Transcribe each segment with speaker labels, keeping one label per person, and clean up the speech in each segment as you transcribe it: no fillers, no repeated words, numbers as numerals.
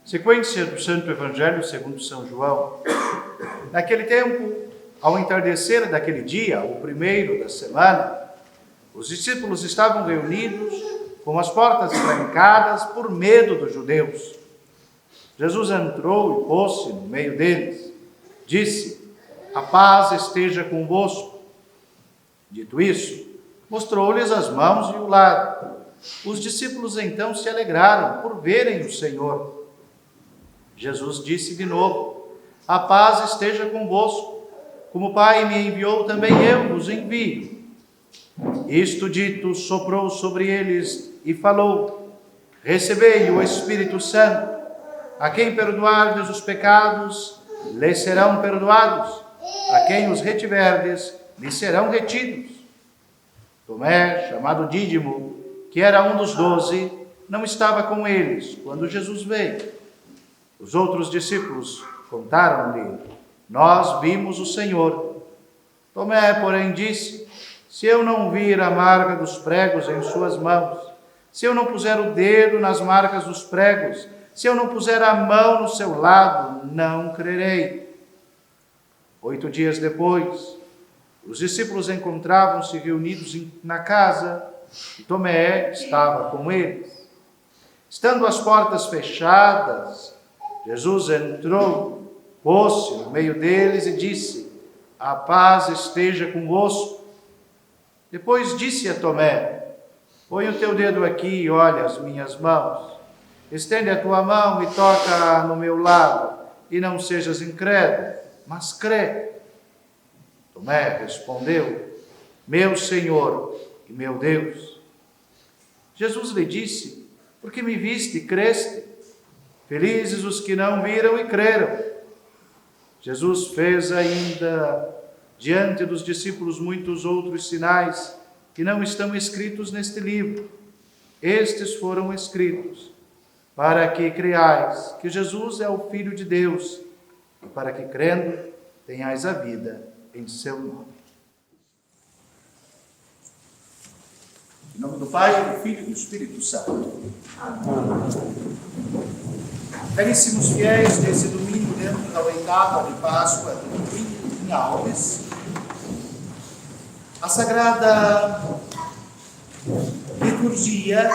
Speaker 1: Sequência do Santo Evangelho segundo São João. Naquele tempo, ao entardecer daquele dia, o primeiro da semana, os discípulos estavam reunidos com as portas trancadas por medo dos judeus. Jesus entrou e pôs-se no meio deles. Disse: "A paz esteja convosco." Dito isso, mostrou-lhes as mãos e o lado. Os discípulos então se alegraram por verem o Senhor. Jesus disse de novo: "A paz esteja convosco. Como o Pai me enviou, também eu vos envio." Isto dito, soprou sobre eles e falou: "Recebei o Espírito Santo. A quem perdoardes os pecados, lhes serão perdoados. A quem os retiverdes, lhes serão retidos." Tomé, chamado Dídimo, que era um dos 12, não estava com eles quando Jesus veio. Os outros discípulos contaram-lhe: "Nós vimos o Senhor." Tomé, porém, disse: "Se eu não vir a marca dos pregos em suas mãos, se eu não puser o dedo nas marcas dos pregos, se eu não puser a mão no seu lado, não crerei." 8 dias depois, os discípulos encontravam-se reunidos na casa e Tomé estava com eles. Estando as portas fechadas, Jesus entrou, pôs-se no meio deles e disse: "A paz esteja convosco." Depois disse a Tomé: "Põe o teu dedo aqui e olha as minhas mãos. Estende a tua mão e toca no meu lado, e não sejas incrédulo, mas crê." Tomé respondeu: "Meu Senhor e meu Deus." Jesus lhe disse: "Porque me viste e creste? Felizes os que não viram e creram." Jesus fez ainda diante dos discípulos muitos outros sinais que não estão escritos neste livro. Estes foram escritos para que creais que Jesus é o Filho de Deus e para que, crendo, tenhais a vida em seu nome. Em nome do Pai, do Filho e do Espírito Santo. Amém. Caríssimos fiéis, nesse domingo, dentro da oitava de Páscoa, domingo em Alves, a Sagrada Liturgia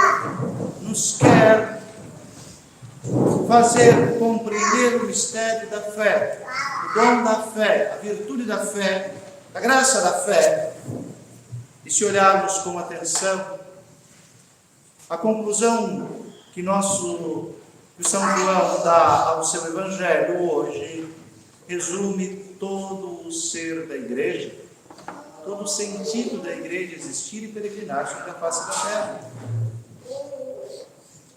Speaker 1: nos quer fazer compreender o mistério da fé, o dom da fé, a virtude da fé, a graça da fé. E se olharmos com atenção, a conclusão que São João dá ao seu Evangelho hoje resume todo o ser da igreja, todo o sentido da igreja existir e peregrinar sobre a face da terra.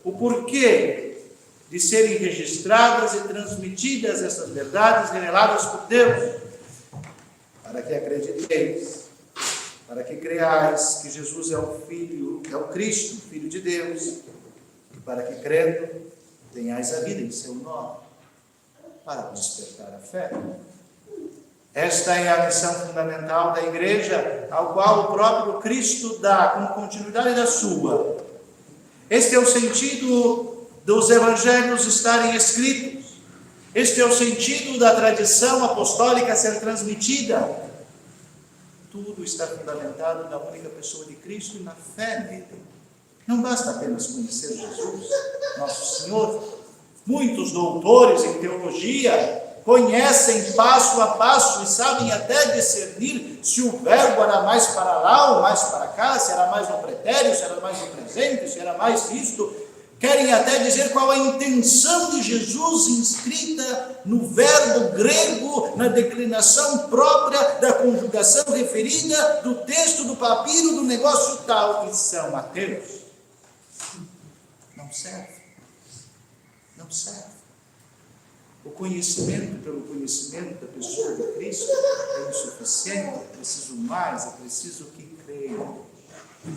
Speaker 1: O porquê de serem registradas e transmitidas essas verdades reveladas por Deus, para que acrediteis, para que creais que Jesus é o Filho, é o Cristo, Filho de Deus, e para que, crendo, tenhais a vida em seu nome, para despertar a fé. Esta é a missão fundamental da igreja, ao qual o próprio Cristo dá como continuidade da sua. Este é o sentido dos evangelhos estarem escritos. Este é o sentido da tradição apostólica ser transmitida. Tudo está fundamentado na única pessoa de Cristo e na fé nele. Não basta apenas conhecer Jesus, nosso Senhor. Muitos doutores em teologia conhecem passo a passo e sabem até discernir se o verbo era mais para lá ou mais para cá, se era mais no pretérito, se era mais no presente, se era mais isto. Querem até dizer qual a intenção de Jesus inscrita no verbo grego, na declinação própria da conjugação referida, do texto, do papiro, do negócio tal. E São Mateus não serve. Não serve. O conhecimento pelo conhecimento da pessoa de Cristo é insuficiente, é preciso mais, é preciso que creiam,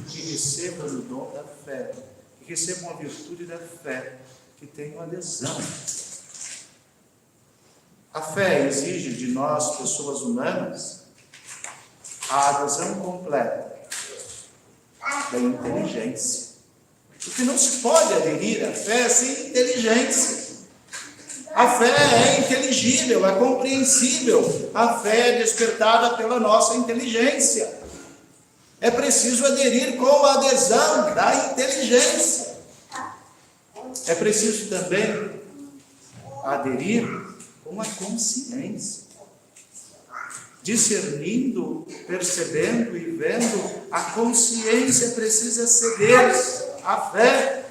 Speaker 1: que recebam o dom da fé, que recebam a virtude da fé, que tenham adesão. A fé exige de nós, pessoas humanas, a adesão completa da inteligência. Porque não se pode aderir à fé sem inteligência. A fé é inteligível, é compreensível. A fé é despertada pela nossa inteligência. É preciso aderir com a adesão da inteligência. É preciso também aderir com a consciência. Discernindo, percebendo e vendo, a consciência precisa ceder à fé.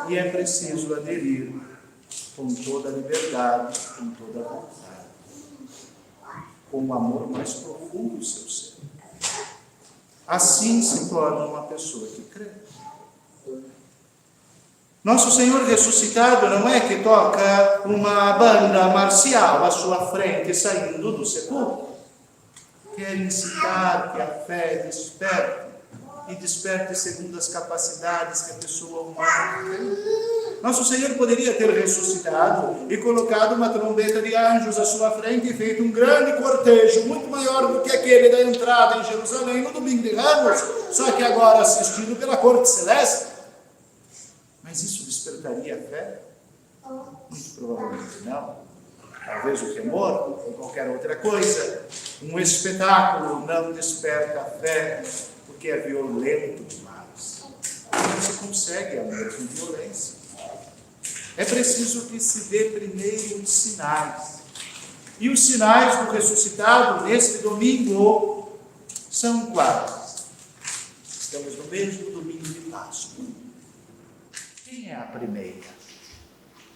Speaker 1: E é preciso aderir com toda a liberdade, com toda a vontade, com o amor mais profundo do seu ser. Assim se torna uma pessoa que crê. Nosso Senhor ressuscitado não é que toca uma banda marcial à sua frente saindo do sepulcro. Quer incitar que a fé desperte, e desperte segundo as capacidades que a pessoa humana tem. Nosso Senhor poderia ter ressuscitado e colocado uma trombeta de anjos à sua frente e feito um grande cortejo, muito maior do que aquele da entrada em Jerusalém no domingo de Ramos, só que agora assistido pela corte celeste. Mas isso despertaria a fé? Muito provavelmente não. Talvez o temor ou qualquer outra coisa. Um espetáculo não desperta a fé, porque é violento demais. Não se consegue amar com violência. É preciso que se dê primeiro os sinais. E os sinais do ressuscitado neste domingo são quais? Estamos no mesmo domingo de Páscoa. Quem é a primeira?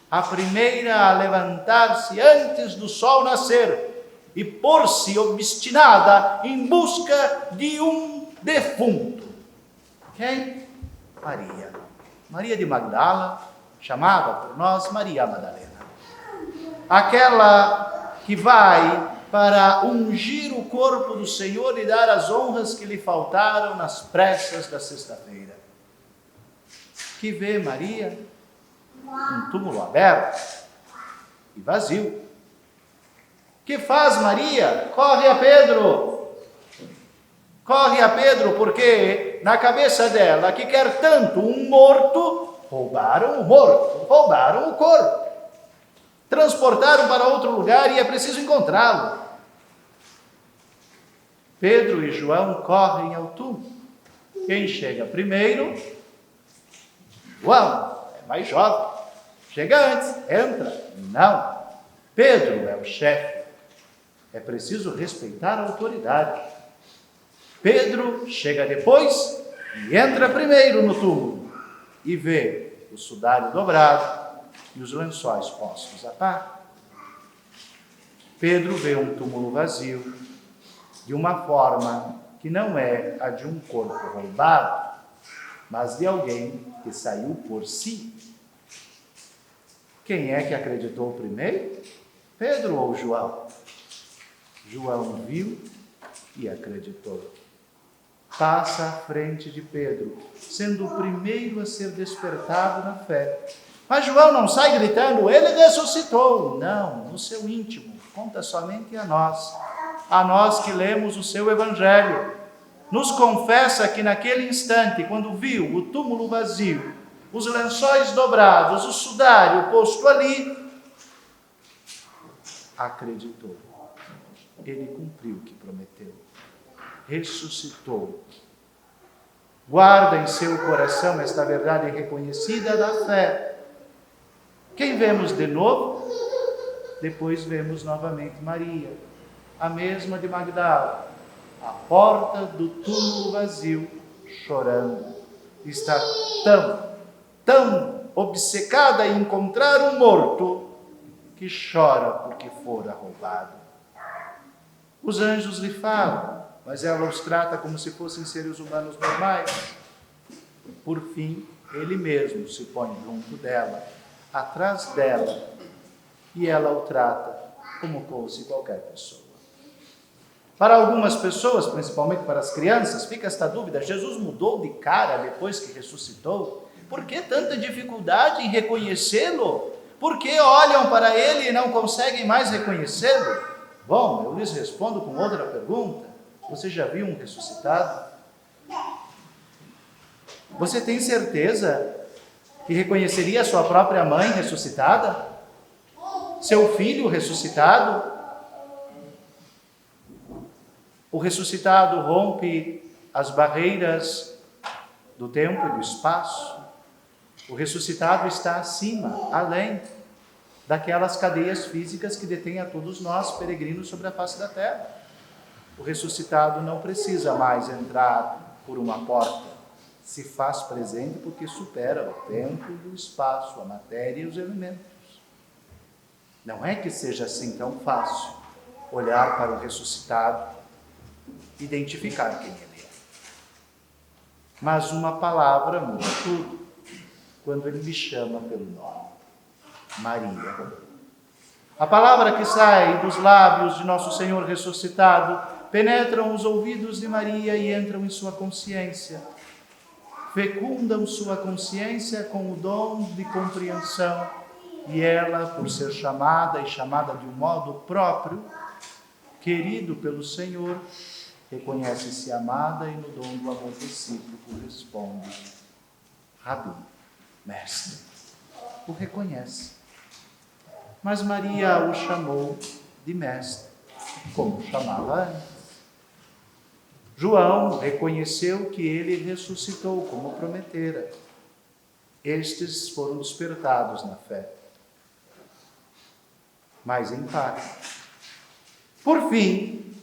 Speaker 1: A primeira a levantar-se antes do sol nascer e pôr-se obstinada em busca de um defunto. Quem? Maria. Maria de Magdala, chamada por nós Maria Madalena. Aquela que vai para ungir o corpo do Senhor e dar as honras que lhe faltaram nas pressas da sexta-feira. Que vê Maria? Um túmulo aberto e vazio. Que faz Maria? Corre a Pedro. Corre a Pedro, porque na cabeça dela, que quer tanto um morto, roubaram o morto, roubaram o corpo. Transportaram para outro lugar e é preciso encontrá-lo. Pedro e João correm ao túmulo. Quem chega primeiro? João, é mais jovem. Chega antes, entra. Não. Pedro é o chefe. É preciso respeitar a autoridade. Pedro chega depois e entra primeiro no túmulo e vê o sudário dobrado e os lençóis postos a par. Pedro vê um túmulo vazio de uma forma que não é a de um corpo roubado, mas de alguém que saiu por si. Quem é que acreditou primeiro? Pedro ou João? João viu e acreditou. Passa à frente de Pedro, sendo o primeiro a ser despertado na fé. Mas João não sai gritando, ele ressuscitou. Não, no seu íntimo, conta somente a nós que lemos o seu evangelho. Nos confessa que naquele instante, quando viu o túmulo vazio, os lençóis dobrados, o sudário posto ali, acreditou. Ele cumpriu o que prometeu. Ressuscitou. Guarda em seu coração esta verdade reconhecida da fé. Quem vemos de novo? Depois vemos novamente Maria, a mesma de Magdala, à porta do túmulo vazio, chorando. Está tão obcecada em encontrar um morto, que chora porque fora roubado. Os anjos lhe falam, mas ela os trata como se fossem seres humanos normais. Por fim, ele mesmo se põe junto dela, atrás dela, e ela o trata como fosse qualquer pessoa. Para algumas pessoas, principalmente para as crianças, fica esta dúvida: Jesus mudou de cara depois que ressuscitou? Por que tanta dificuldade em reconhecê-lo? Por que olham para ele e não conseguem mais reconhecê-lo? Bom, eu lhes respondo com outra pergunta. Você já viu um ressuscitado? Você tem certeza que reconheceria a sua própria mãe ressuscitada? seu filho ressuscitado. O ressuscitado rompe as barreiras do tempo e do espaço. O ressuscitado está acima, além daquelas cadeias físicas que detêm a todos nós, peregrinos sobre a face da terra. O ressuscitado não precisa mais entrar por uma porta. Se faz presente porque supera o tempo e o espaço, a matéria e os elementos. Não é que seja assim tão fácil olhar para o ressuscitado, identificar quem ele é. Mas uma palavra muda tudo, quando ele lhe chama pelo nome. Maria. A palavra que sai dos lábios de nosso Senhor ressuscitado penetram os ouvidos de Maria e entram em sua consciência. Fecundam sua consciência com o dom de compreensão e ela, por ser chamada e chamada de um modo próprio, querido pelo Senhor, reconhece-se amada e no dom do amor recíproco responde: Rabi, mestre. O reconhece. Mas Maria o chamou de mestre, como chamava antes. João reconheceu que ele ressuscitou, como prometera. Estes foram despertados na fé, mas em parte. Por fim,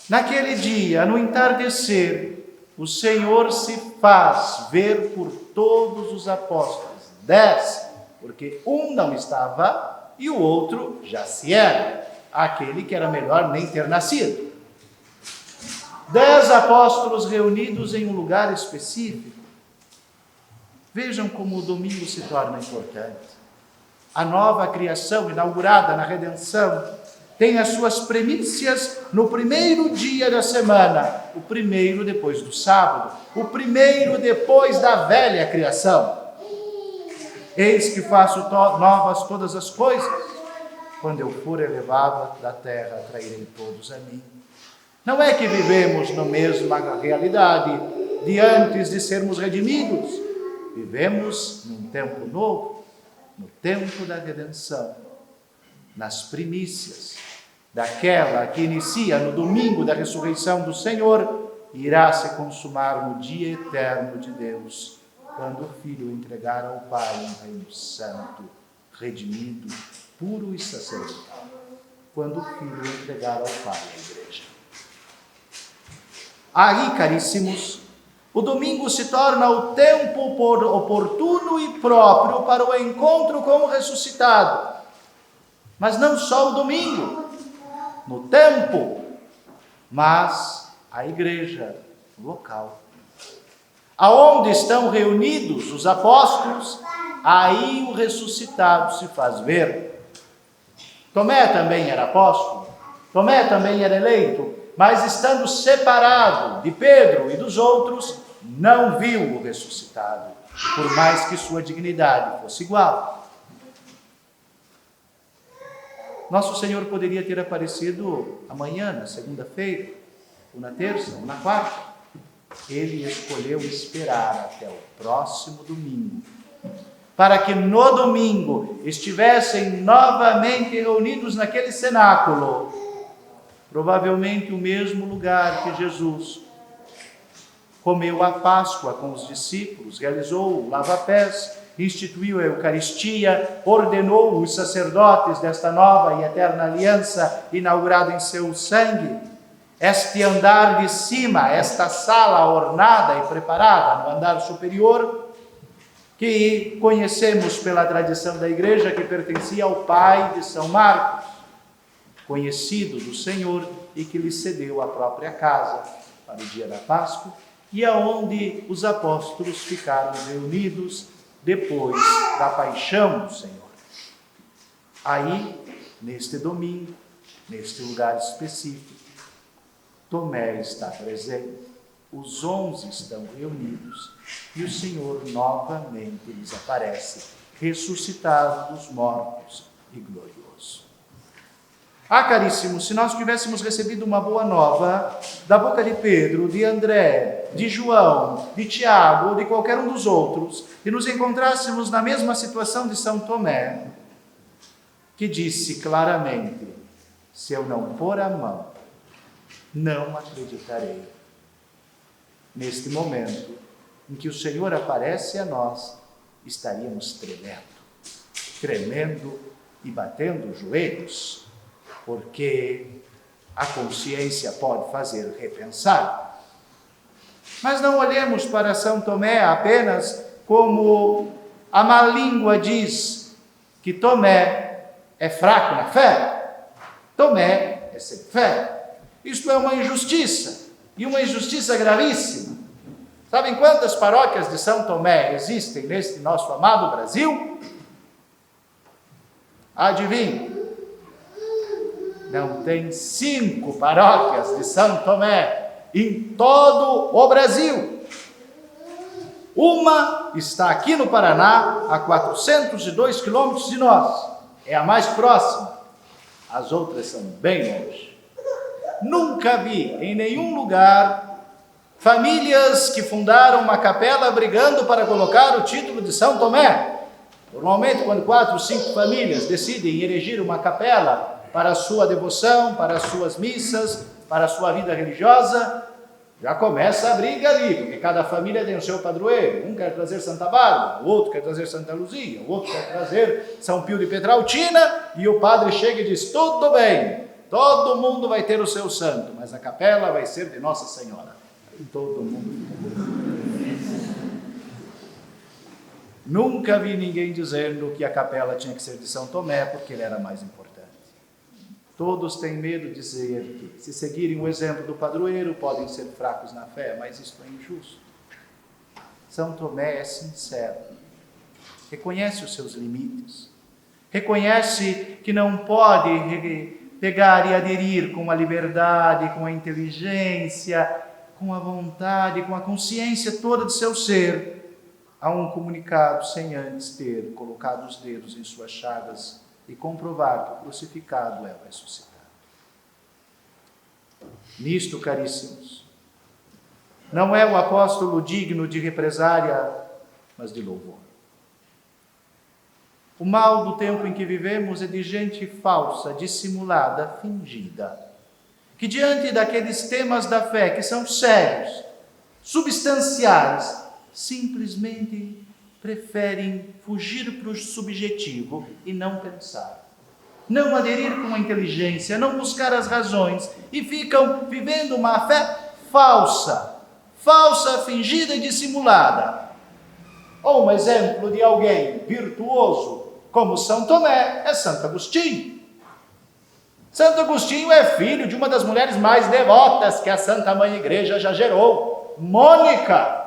Speaker 1: naquele dia, no entardecer, o Senhor se faz ver por todos os apóstolos. 10, porque um não estava e o outro já se era, aquele que era melhor nem ter nascido. 10 apóstolos reunidos em um lugar específico. Vejam como o domingo se torna importante. A nova criação inaugurada na redenção tem as suas primícias no primeiro dia da semana, o primeiro depois do sábado, o primeiro depois da velha criação. Eis que faço novas todas as coisas. Quando eu for elevado da terra, atrairei todos a mim. Não é que vivemos na mesma realidade de antes de sermos redimidos. Vivemos num tempo novo, no tempo da redenção, nas primícias daquela que inicia no domingo da ressurreição do Senhor, irá se consumar no dia eterno de Deus, quando o Filho entregar ao Pai um reino santo, redimido, puro e sacerdotal. Quando o Filho entregar ao Pai a igreja. Aí, caríssimos, o domingo se torna o tempo oportuno e próprio para o encontro com o ressuscitado. Mas não só o domingo, no tempo, mas a igreja local. Aonde estão reunidos os apóstolos, aí o ressuscitado se faz ver. Tomé também era apóstolo, Tomé também era eleito, mas estando separado de Pedro e dos outros, não viu o ressuscitado, por mais que sua dignidade fosse igual. Nosso Senhor poderia ter aparecido amanhã, na segunda-feira, ou na terça, ou na quarta. Ele escolheu esperar até o próximo domingo, para que no domingo estivessem novamente reunidos naquele cenáculo, provavelmente o mesmo lugar que Jesus comeu a Páscoa com os discípulos, realizou o lava-pés, instituiu a Eucaristia, ordenou os sacerdotes desta nova e eterna aliança inaugurada em seu sangue. Este andar de cima, esta sala ornada e preparada no andar superior, que conhecemos pela tradição da igreja, que pertencia ao pai de São Marcos, conhecido do Senhor e que lhe cedeu a própria casa para o dia da Páscoa, e aonde os apóstolos ficaram reunidos depois da paixão do Senhor. Aí, neste domingo, neste lugar específico, Tomé está presente, os 11 estão reunidos e o Senhor novamente lhes aparece, ressuscitado dos mortos e glorioso. Caríssimos, se nós tivéssemos recebido uma boa nova da boca de Pedro, de André, de João, de Tiago ou de qualquer um dos outros, e nos encontrássemos na mesma situação de São Tomé, que disse claramente: se eu não pôr a mão, não acreditarei. Neste momento em que o Senhor aparece a nós, estaríamos tremendo e batendo os joelhos, porque a consciência pode fazer repensar. Mas não olhemos para São Tomé apenas como a má língua diz que Tomé é fraco na fé. Tomé é sem fé. Isto é uma injustiça, e uma injustiça gravíssima. Sabem quantas paróquias de São Tomé existem neste nosso amado Brasil? Adivinhe? Não tem 5 paróquias de São Tomé em todo o Brasil. Uma está aqui no Paraná, a 402 quilômetros de nós. É a mais próxima. As outras são bem longe. Nunca vi em nenhum lugar famílias que fundaram uma capela brigando para colocar o título de São Tomé. Normalmente, quando 4 ou 5 famílias decidem erigir uma capela para a sua devoção, para as suas missas, para a sua vida religiosa, já começa a briga ali, porque cada família tem o seu padroeiro. Um quer trazer Santa Bárbara, o outro quer trazer Santa Luzia, o outro quer trazer São Pio de Pietrautina, e o padre chega e diz: tudo bem, todo mundo vai ter o seu santo, mas a capela vai ser de Nossa Senhora. E todo mundo. Nunca vi ninguém dizendo que a capela tinha que ser de São Tomé, porque ele era mais importante. Todos têm medo de dizer que, se seguirem o exemplo do padroeiro, podem ser fracos na fé, mas isso é injusto. São Tomé é sincero, reconhece os seus limites, reconhece que não pode pegar e aderir com a liberdade, com a inteligência, com a vontade, com a consciência toda de seu ser, a um comunicado sem antes ter colocado os dedos em suas chagas e comprovar que o crucificado é o ressuscitado. Nisto, caríssimos, não é o apóstolo digno de represária, mas de louvor. O mal do tempo em que vivemos é de gente falsa, dissimulada, fingida, que diante daqueles temas da fé que são sérios, substanciais, simplesmente preferem fugir para o subjetivo e não pensar, não aderir com a inteligência, não buscar as razões, e ficam vivendo uma fé falsa, fingida e dissimulada. Ou um exemplo de alguém virtuoso como São Tomé é Santo Agostinho. Santo Agostinho é filho de uma das mulheres mais devotas que a Santa Mãe Igreja já gerou, Mônica,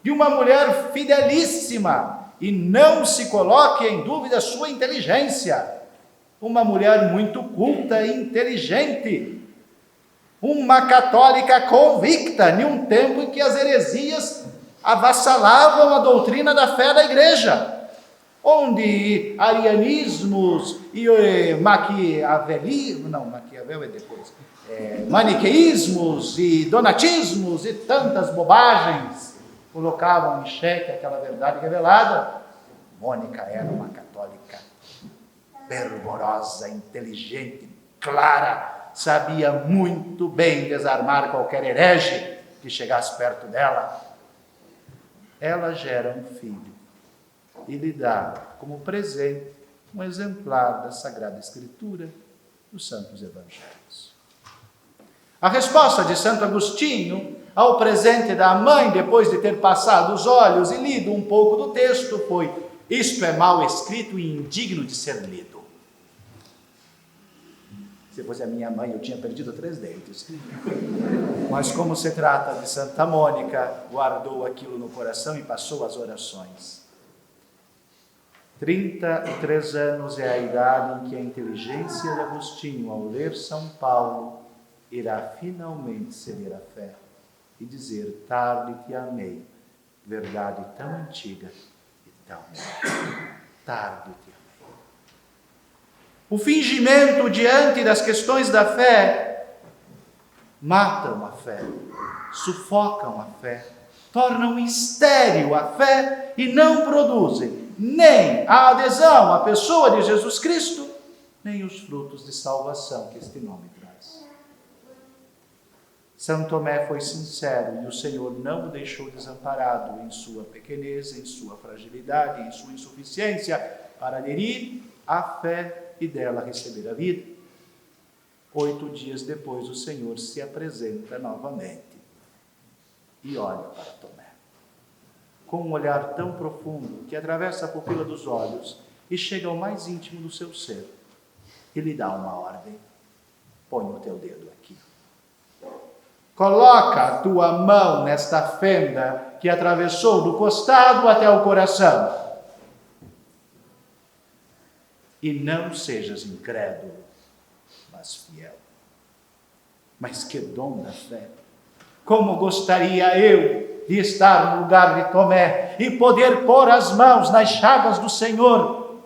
Speaker 1: de uma mulher fidelíssima, e não se coloque em dúvida a sua inteligência, uma mulher muito culta e inteligente, uma católica convicta, em um tempo em que as heresias avassalavam a doutrina da fé da Igreja, onde arianismos e Maquiavel é depois, maniqueísmos e donatismos e tantas bobagens colocavam em xeque aquela verdade revelada. Mônica era uma católica fervorosa, inteligente, clara, sabia muito bem desarmar qualquer herege que chegasse perto dela. Ela gera um filho e lhe dá como presente um exemplar da Sagrada Escritura, dos Santos Evangelhos. A resposta de Santo Agostinho ao presente da mãe, depois de ter passado os olhos e lido um pouco do texto, foi: isto é mal escrito e indigno de ser lido. Se fosse a minha mãe, eu tinha perdido 3 dentes. Mas como se trata de Santa Mônica, guardou aquilo no coração e passou as orações. 33 anos é a idade em que a inteligência de Agostinho, ao ler São Paulo, irá finalmente ceder a fé e dizer: tarde te amei, verdade tão antiga e tão tarde te amei. O fingimento diante das questões da fé matam a fé, sufocam a fé, tornam estéril a fé e não produzem nem a adesão à pessoa de Jesus Cristo, nem os frutos de salvação que este nome traz. São Tomé foi sincero e o Senhor não o deixou desamparado em sua pequenez, em sua fragilidade, em sua insuficiência, para aderir à fé e dela receber a vida. 8 dias depois, o Senhor se apresenta novamente e olha para Tomé, com um olhar tão profundo que atravessa a pupila dos olhos e chega ao mais íntimo do seu ser e lhe dá uma ordem: põe o teu dedo aqui. Coloca a tua mão nesta fenda que atravessou do costado até o coração. E não sejas incrédulo, mas fiel. Mas que dom da fé! Como gostaria eu de estar no lugar de Tomé e poder pôr as mãos nas chagas do Senhor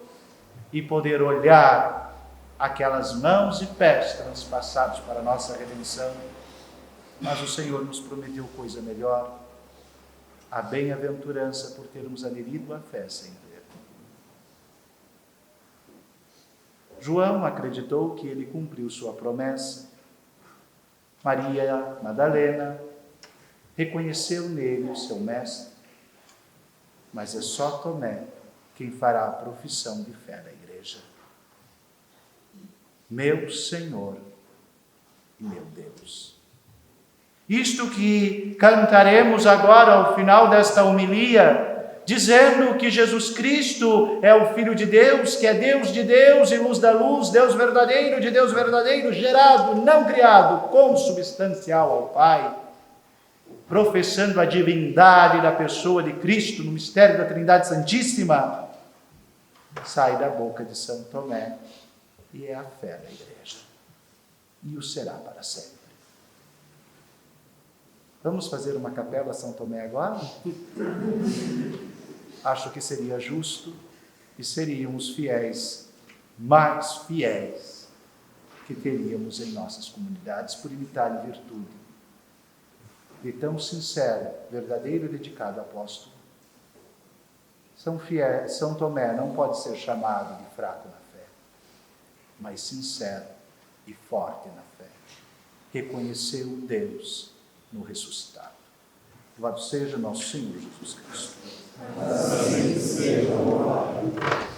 Speaker 1: e poder olhar aquelas mãos e pés transpassados para a nossa redenção. Mas o Senhor nos prometeu coisa melhor: a bem-aventurança por termos aderido à fé sem ver. João acreditou que ele cumpriu sua promessa. Maria Madalena reconheceu nele o seu mestre. Mas é só Tomé quem fará a profissão de fé da igreja: meu Senhor e meu Deus. Isto que cantaremos agora ao final desta homilia, dizendo que Jesus Cristo é o Filho de Deus, que é Deus de Deus e luz da luz, Deus verdadeiro de Deus verdadeiro, gerado, não criado, consubstancial ao Pai, professando a divindade da pessoa de Cristo no mistério da Trindade Santíssima, sai da boca de São Tomé e é a fé da igreja, e o será para sempre. Vamos fazer uma capela a São Tomé agora? Acho que seria justo e seriam os fiéis mais fiéis que teríamos em nossas comunidades por imitar em virtude de tão sincero, verdadeiro e dedicado apóstolo. São Tomé não pode ser chamado de fraco na fé, mas sincero e forte na fé. Reconheceu Deus no ressuscitado. Louvado seja nosso Senhor Jesus Cristo.
Speaker 2: Assim seja louvado.